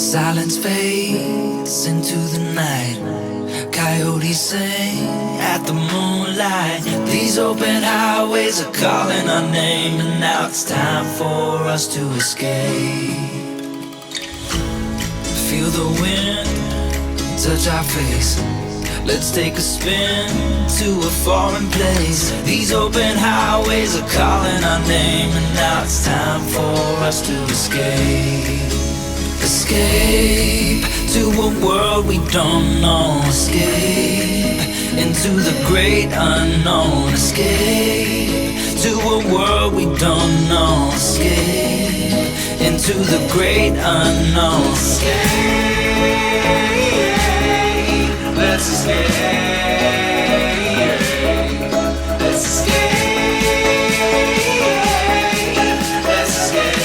Silence fades into the night. Coyotes sing at the moonlight. These open highways are calling our name, and now it's time for us to escape. Feel the wind touch our face. Let's take a spin to a foreign place. These open highways are calling our name, and now it's time for us to escape. Escape to a world we don't know. Escape into the great unknown. Escape to a world we don't know. Escape into the great unknown. Escape. Let's escape. Let's escape. Let's escape.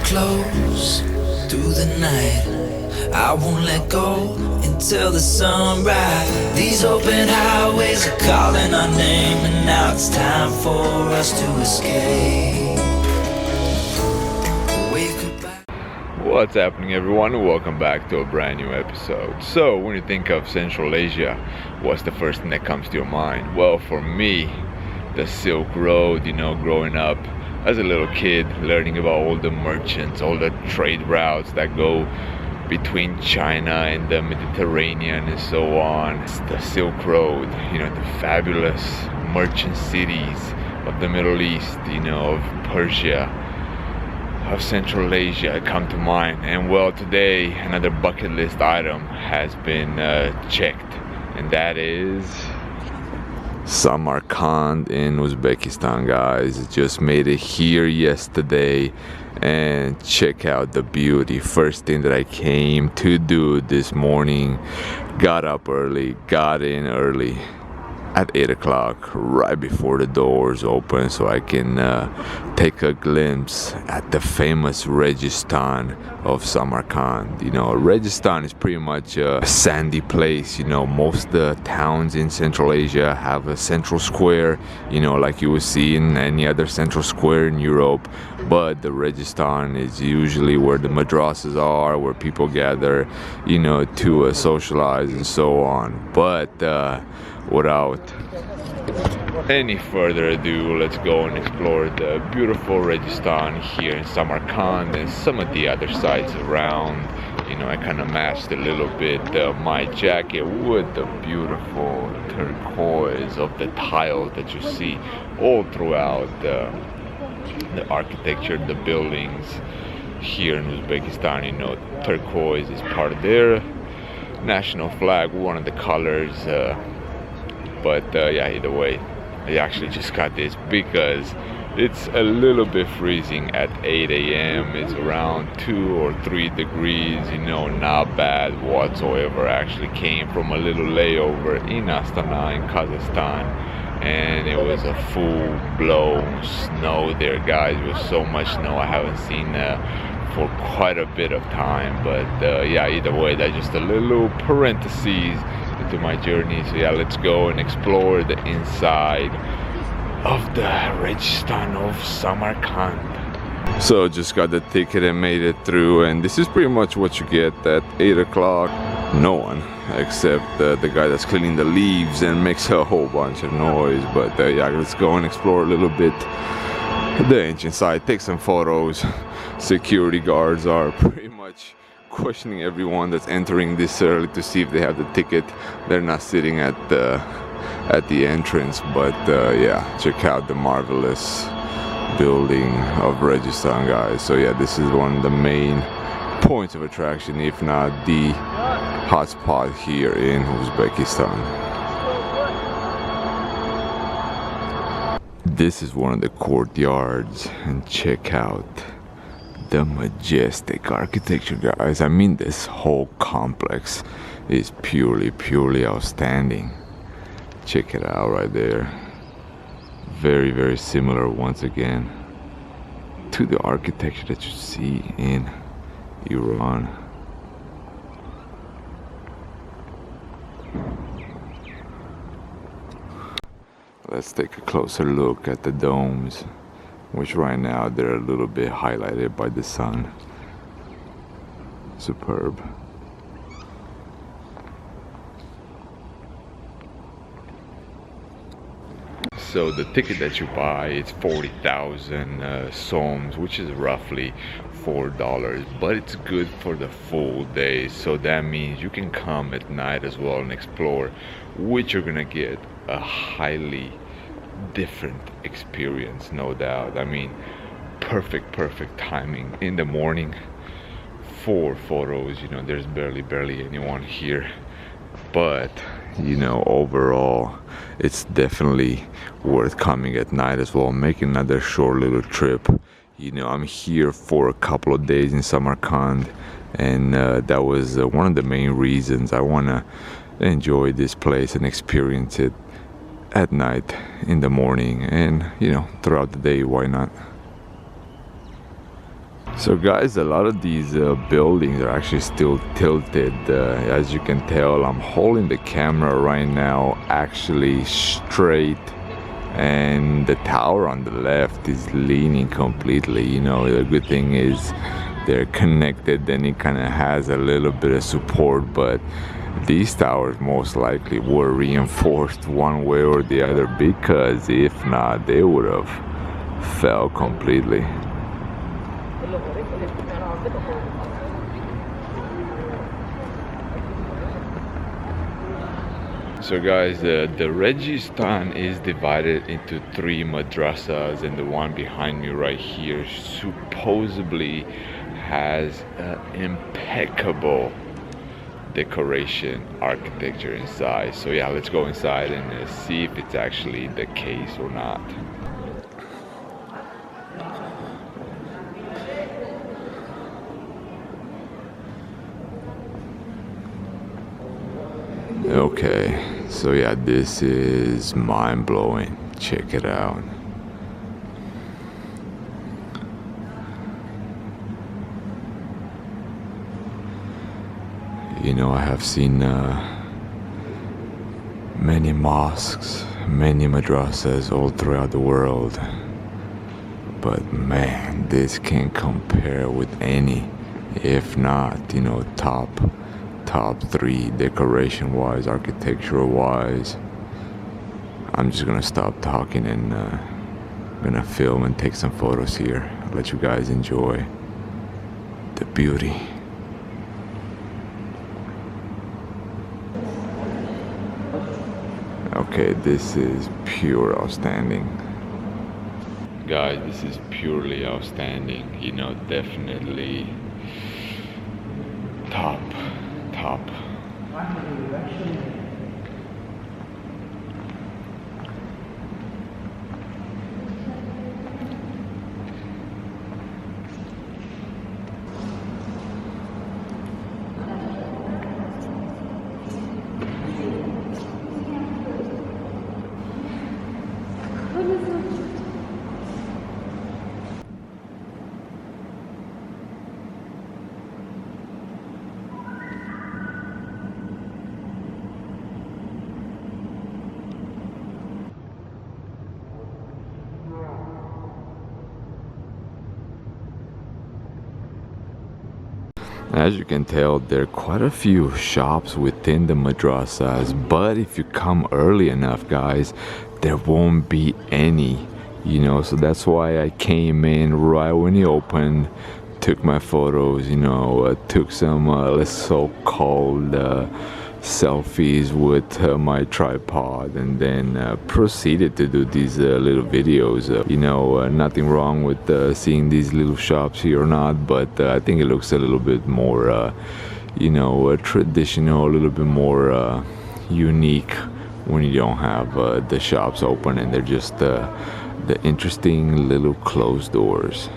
Close through the night. I won't let go until the sunrise. These open highways are calling our name, and now it's time for us to escape. What's happening, everyone? Welcome back to a brand new episode. So when you think of Central Asia, what's the first thing that comes to your mind? Well, for me, the Silk Road. Growing up as a little kid, learning about all the merchants, all the trade routes that go between China and the Mediterranean and so on. It's the Silk Road, the fabulous merchant cities of the Middle East, of Persia, of Central Asia come to mind. And well, today another bucket list item has been checked, and that is Samarkand in Uzbekistan, guys. Just made it here yesterday, and check out the beauty. First thing that I came to do this morning, got up early, got in early at 8 o'clock, right before the doors open, so I can take a glimpse at the famous Registan of Samarkand. Registan is pretty much a sandy place. Most of the towns in Central Asia have a central square, like you would see in any other central square in Europe. But the Registan is usually where the madrasas are, where people gather, to socialize and so on. But without any further ado, let's go and explore the beautiful Registan here in Samarkand and some of the other sites around. I kind of matched a little bit my jacket with the beautiful turquoise of the tiles that you see all throughout the architecture, the buildings here in Uzbekistan. Turquoise is part of their national flag, one of the colors. But either way, I actually just got this because it's a little bit freezing at 8 a.m. It's around 2 or 3 degrees, not bad whatsoever. I actually came from a little layover in Astana in Kazakhstan, and it was a full-blown snow there, guys. It was so much snow I haven't seen for quite a bit of time. But either way, that's just a little parentheses into my journey. So let's go and explore the inside of the Registan of Samarkand. So just got the ticket and made it through, and this is pretty much what you get at 8 o'clock. No one except the guy that's cleaning the leaves and makes a whole bunch of noise. But let's go and explore a little bit the ancient side, take some photos. Security guards are pretty much questioning everyone that's entering this early to see if they have the ticket. They're not sitting at the entrance, but check out the marvelous building of Registan, guys. So this is one of the main points of attraction, if not the hotspot here in Uzbekistan. This is one of the courtyards, and check out the majestic architecture, guys. I mean, this whole complex is purely outstanding. Check it out right there. Very similar once again to the architecture that you see in Iran. Let's take a closer look at the domes, which right now they're a little bit highlighted by the sun. Superb. So the ticket that you buy is 40,000 soms, which is roughly $4, but it's good for the full day. So that means you can come at night as well and explore, which you're gonna get a highly different experience, no doubt. I mean, perfect timing in the morning for photos. You know, there's barely anyone here, but you know, overall it's definitely worth coming at night as well, making another short little trip. You know, I'm here for a couple of days in Samarkand, and that was one of the main reasons I want to enjoy this place and experience it at night, in the morning, and you know, throughout the day. Why not? So guys, a lot of these buildings are actually still tilted. As you can tell, I'm holding the camera right now actually straight, and the tower on the left is leaning completely. You know, the good thing is they're connected and it kind of has a little bit of support, but these towers most likely were reinforced one way or the other, because if not, they would have fell completely. So guys, the Registan is divided into 3 madrasas, and the one behind me right here supposedly has impeccable decoration architecture inside. So yeah, let's go inside and see if it's actually the case or not. Okay, so yeah, this is mind-blowing. Check it out. You know, I have seen many mosques, many madrasas all throughout the world, but man, this can't compare with any, if not, you know, top 3 decoration wise, architectural wise. I'm just gonna stop talking and gonna film and take some photos here. I'll let you guys enjoy the beauty. Okay, this is pure outstanding. Guys, this is purely outstanding. You know, definitely top. As you can tell, there are quite a few shops within the madrasas, but if you come early enough, guys, there won't be any, you know. So that's why I came in right when he opened, took my photos, you know, took some let's so-called selfies with my tripod, and then proceeded to do these little videos. You know, nothing wrong with seeing these little shops here or not, but I think it looks a little bit more you know, traditional, a little bit more unique when you don't have the shops open and they're just the interesting little closed doors.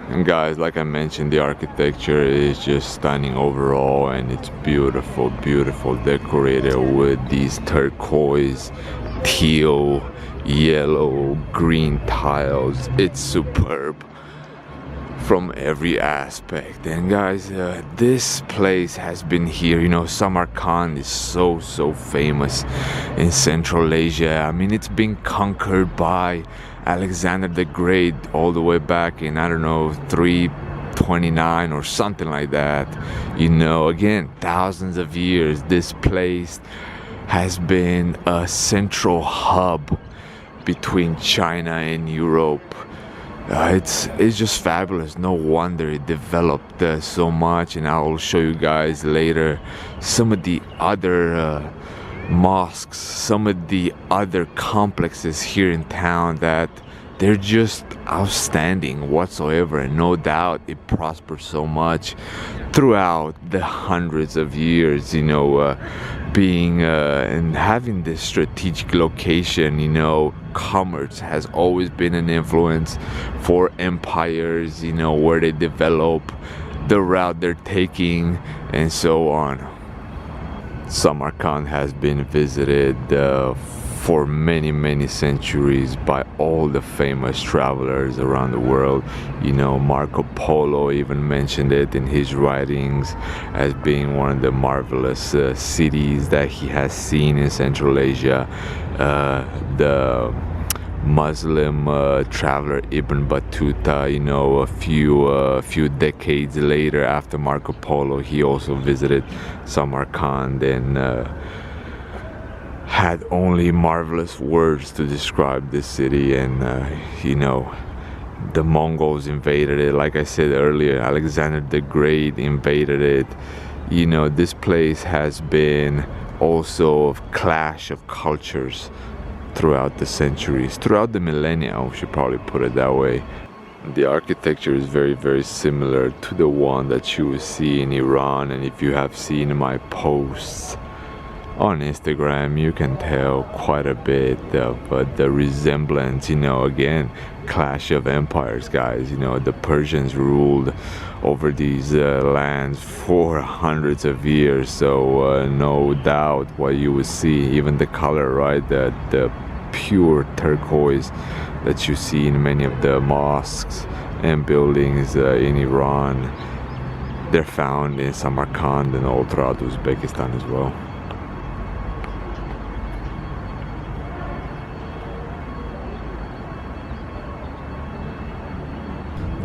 And guys, like I mentioned, the architecture is just stunning overall, and it's beautiful, beautiful, decorated with these turquoise, teal, yellow, green tiles. It's superb from every aspect. And guys, this place has been here, you know, Samarkand is so famous in Central Asia. I mean, it's been conquered by Alexander the Great all the way back in, I don't know, 329 or something like that. You know, again, thousands of years, this place has been a central hub between China and Europe. It's just fabulous. No wonder it developed so much, and I'll show you guys later some of the other mosques, some of the other complexes here in town that they're just outstanding whatsoever, and no doubt it prospered so much throughout the hundreds of years, you know, being and having this strategic location. You know, commerce has always been an influence for empires, you know, where they develop, the route they're taking, and so on. Samarkand has been visited for many centuries by all the famous travelers around the world. You know, Marco Polo even mentioned it in his writings as being one of the marvelous cities that he has seen in Central Asia. The Muslim traveler Ibn Battuta, you know, a few decades later after Marco Polo, he also visited Samarkand and had only marvelous words to describe this city. And you know, the Mongols invaded it, like I said earlier, Alexander the Great invaded it. You know, this place has been also a clash of cultures throughout the centuries, throughout the millennia, we should probably put it that way. The architecture is very similar to the one that you will see in Iran, and if you have seen my posts on Instagram, you can tell quite a bit of the resemblance. You know, again, clash of empires, guys. You know, the Persians ruled over these lands for hundreds of years, so no doubt what you would see, even the color, right, the pure turquoise that you see in many of the mosques and buildings in Iran, they're found in Samarkand and all throughout Uzbekistan as well.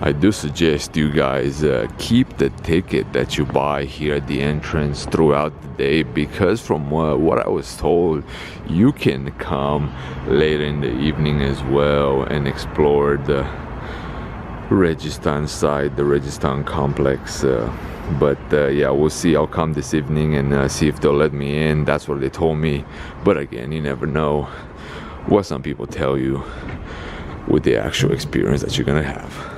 I do suggest you guys keep the ticket that you buy here at the entrance throughout the day, because from what I was told, you can come later in the evening as well and explore the Registan side, the Registan complex. But yeah, we'll see. I'll come this evening and see if they'll let me in. That's what they told me. But again, you never know what some people tell you with the actual experience that you're gonna have.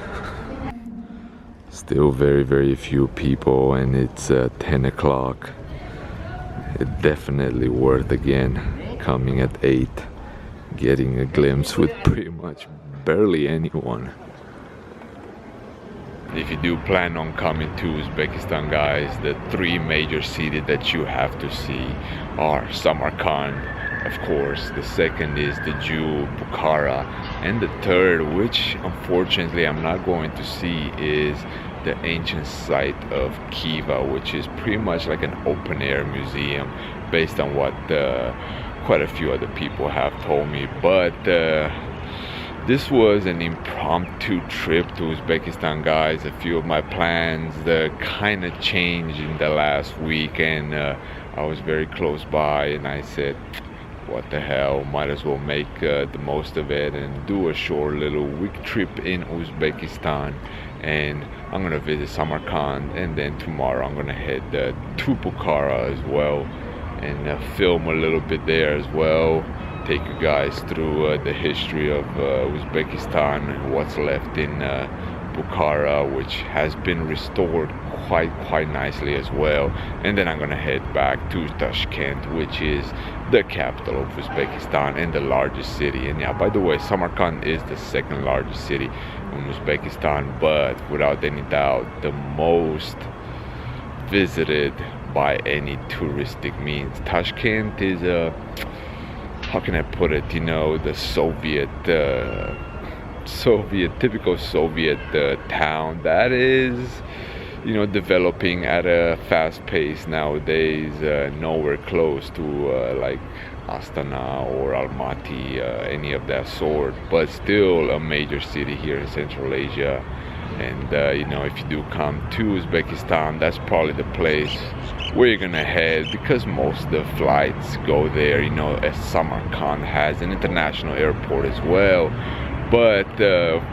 Still very few people, and it's 10 o'clock. It definitely worth again coming at 8, getting a glimpse with pretty much barely anyone. If you do plan on coming to Uzbekistan, guys, the 3 major cities that you have to see are Samarkand, of course, the second is the Jew, Bukhara, and the third, which unfortunately I'm not going to see, is the ancient site of Khiva, which is pretty much like an open-air museum based on what quite a few other people have told me. But this was an impromptu trip to Uzbekistan, guys. A few of my plans kind of changed in the last week, and I was very close by, and I said, what the hell, might as well make the most of it and do a short little week trip in Uzbekistan. And I'm gonna visit Samarkand, and then tomorrow I'm gonna head to Bukhara as well and film a little bit there as well, take you guys through the history of Uzbekistan, what's left in Bukhara, which has been restored quite nicely as well. And then I'm gonna head back to Tashkent, which is the capital of Uzbekistan and the largest city. And yeah, by the way, Samarkand is the second largest city in Uzbekistan, but without any doubt the most visited by any touristic means. Tashkent is a, how can I put it, you know, the typical Soviet town that is, you know, developing at a fast pace nowadays, nowhere close to like Astana or Almaty, any of that sort, but still a major city here in Central Asia. And you know, if you do come to Uzbekistan, that's probably the place where you're gonna head, because most of the flights go there. You know, Samarkand has an international airport as well, but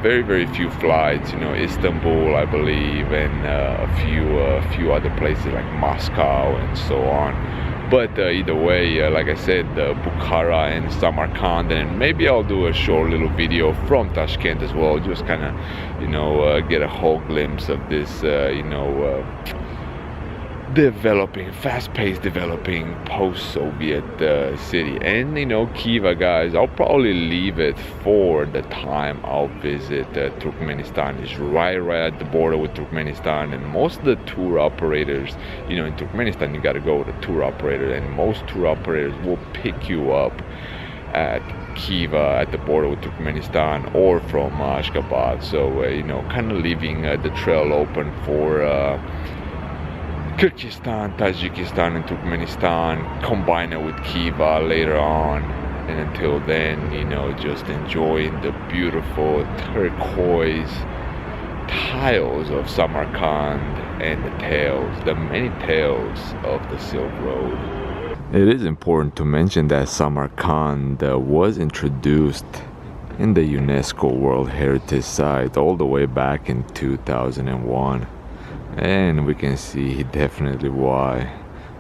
very few flights. You know, Istanbul, I believe, and a few other places like Moscow and so on. But either way, like I said, Bukhara and Samarkand, and maybe I'll do a short little video from Tashkent as well, just kind of, you know, get a whole glimpse of this, you know, fast-paced developing post-Soviet city. And you know, Khiva, guys, I'll probably leave it for the time I'll visit Turkmenistan. It's right at the border with Turkmenistan, and most of the tour operators, you know, in Turkmenistan you got to go with a tour operator, and most tour operators will pick you up at Khiva at the border with Turkmenistan or from Ashgabat. So you know, kind of leaving the trail open for Kyrgyzstan, Tajikistan, and Turkmenistan, combine it with Khiva later on. And until then, you know, just enjoying the beautiful turquoise tiles of Samarkand and the many tales of the Silk Road. It is important to mention that Samarkand was introduced in the UNESCO World Heritage Site all the way back in 2001. And we can see definitely why.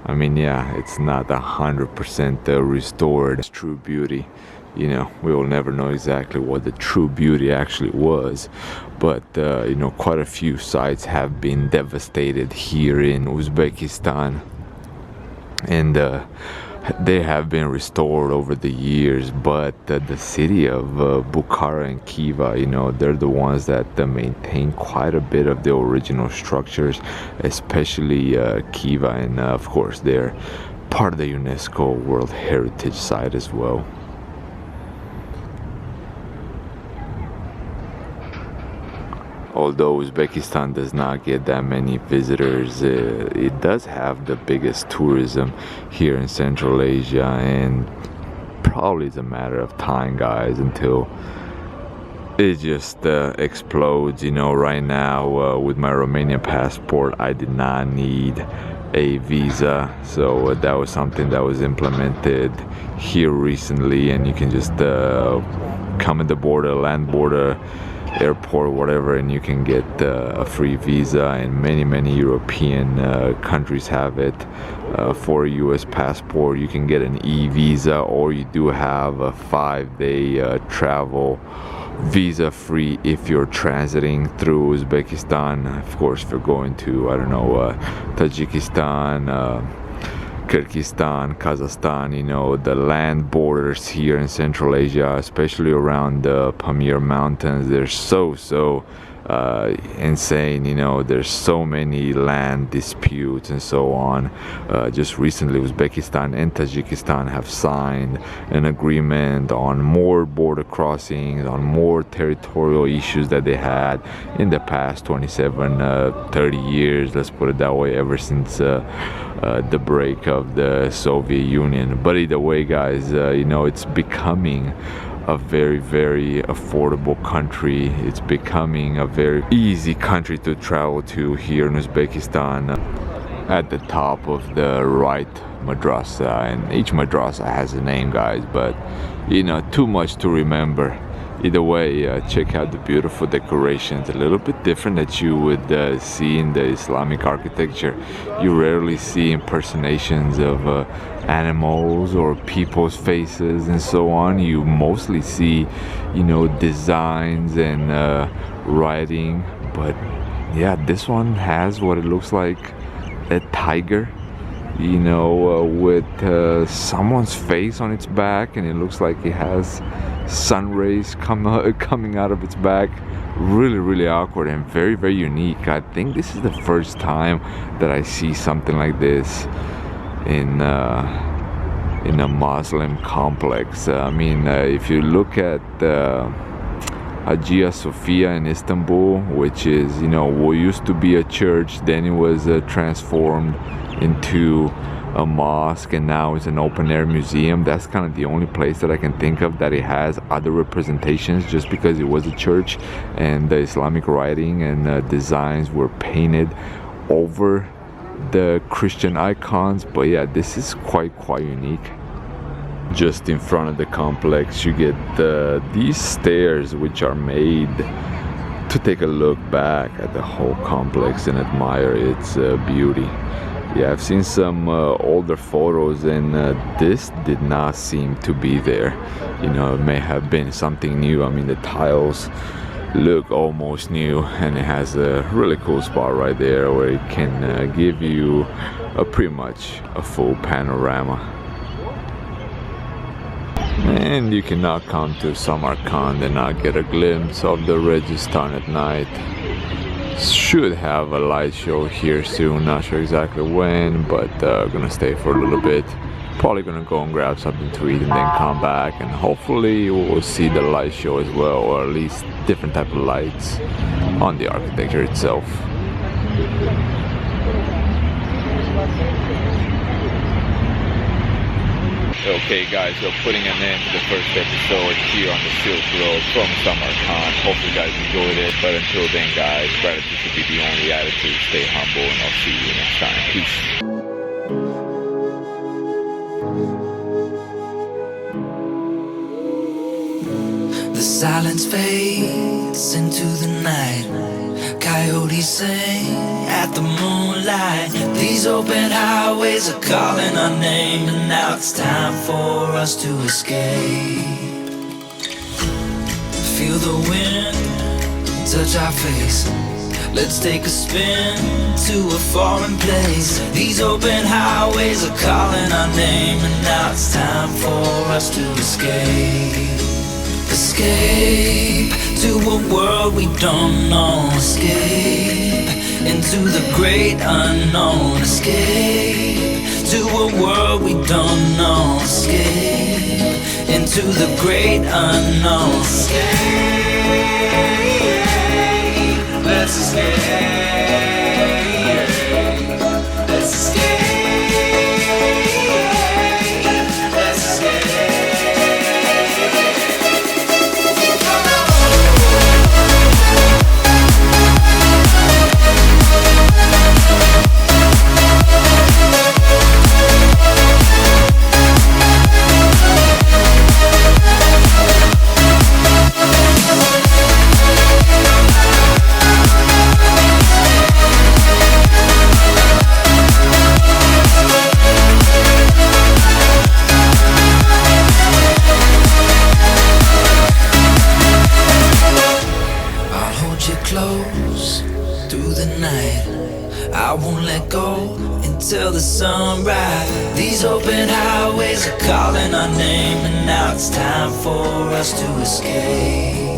I mean, yeah, it's not 100% restored. It's true beauty. You know, we will never know exactly what the true beauty actually was, but you know, quite a few sites have been devastated here in Uzbekistan, and they have been restored over the years. But the city of Bukhara and Khiva, you know, they're the ones that maintain quite a bit of the original structures, especially Khiva, and of course they're part of the UNESCO World Heritage Site as well. Although Uzbekistan does not get that many visitors, it does have the biggest tourism here in Central Asia, and probably it's a matter of time, guys, until it just explodes. You know, right now with my Romanian passport, I did not need a visa, so that was something that was implemented here recently, and you can just come at the border, land border, airport, whatever, and you can get a free visa. And many European countries have it. For a US passport you can get an e-visa, or you do have a 5-day travel visa free if you're transiting through Uzbekistan. Of course, if you're going to, I don't know, Tajikistan, Kyrgyzstan, Kazakhstan, you know, the land borders here in Central Asia, especially around the Pamir Mountains, they're so insane. You know, there's so many land disputes and so on. Just recently, Uzbekistan and Tajikistan have signed an agreement on more border crossings, on more territorial issues that they had in the past 30 years, let's put it that way, ever since the break of the Soviet Union. But either way, guys, you know, it's becoming a very affordable country. It's becoming a very easy country to travel to here in Uzbekistan. At the top of the right madrasa, and each madrasa has a name, guys, but you know, too much to remember. Either way, check out the beautiful decorations, a little bit different that you would see in the Islamic architecture. You rarely see impersonations of animals or people's faces and so on. You mostly see, you know, designs and writing but yeah, this one has what it looks like a tiger, with someone's face on its back, and it looks like it has sun rays coming out of its back. Really, really awkward and very, very unique. I think this is the first time that I see something like this in a Muslim complex. If you look at Hagia Sophia in Istanbul, which is, what used to be a church, then it was transformed into a mosque, and now it's an open-air museum. That's kind of the only place that I can think of that it has other representations, just because it was a church and the Islamic writing and designs were painted over the Christian icons. But yeah, this is quite unique. Just in front of the complex you get these stairs, which are made to take a look back at the whole complex and admire its beauty. Yeah, I've seen some older photos, and this did not seem to be there. It may have been something new. The tiles look almost new, and it has a really cool spot right there where it can give you pretty much a full panorama. And you cannot come to Samarkand and not get a glimpse of the Registan at night. Should have a light show here soon, not sure exactly when, but gonna stay for a little bit. Probably gonna go and grab something to eat and then come back, and hopefully we'll see the light show as well, or at least different type of lights on the architecture itself. Okay guys, so putting an end to the first episode here on the Silk Road from Samarkand. Hopefully you guys enjoyed it, but until then guys, gratitude should be the only attitude. Stay humble, and I'll see you next time. Peace. The silence fades into the night. Coyotes sing at the moonlight. These open highways are calling our name, and now it's time for us to escape. Feel the wind touch our face. Let's take a spin to a foreign place. These open highways are calling our name, and now it's time for us to escape. Escape to a world we don't know. Escape into the great unknown. Escape to a world we don't know. Escape into the great unknown. Escape, let's escape. Let's escape. Let's escape. Close through the night, I won't let go until the sunrise. These open highways are calling our name, and now it's time for us to escape.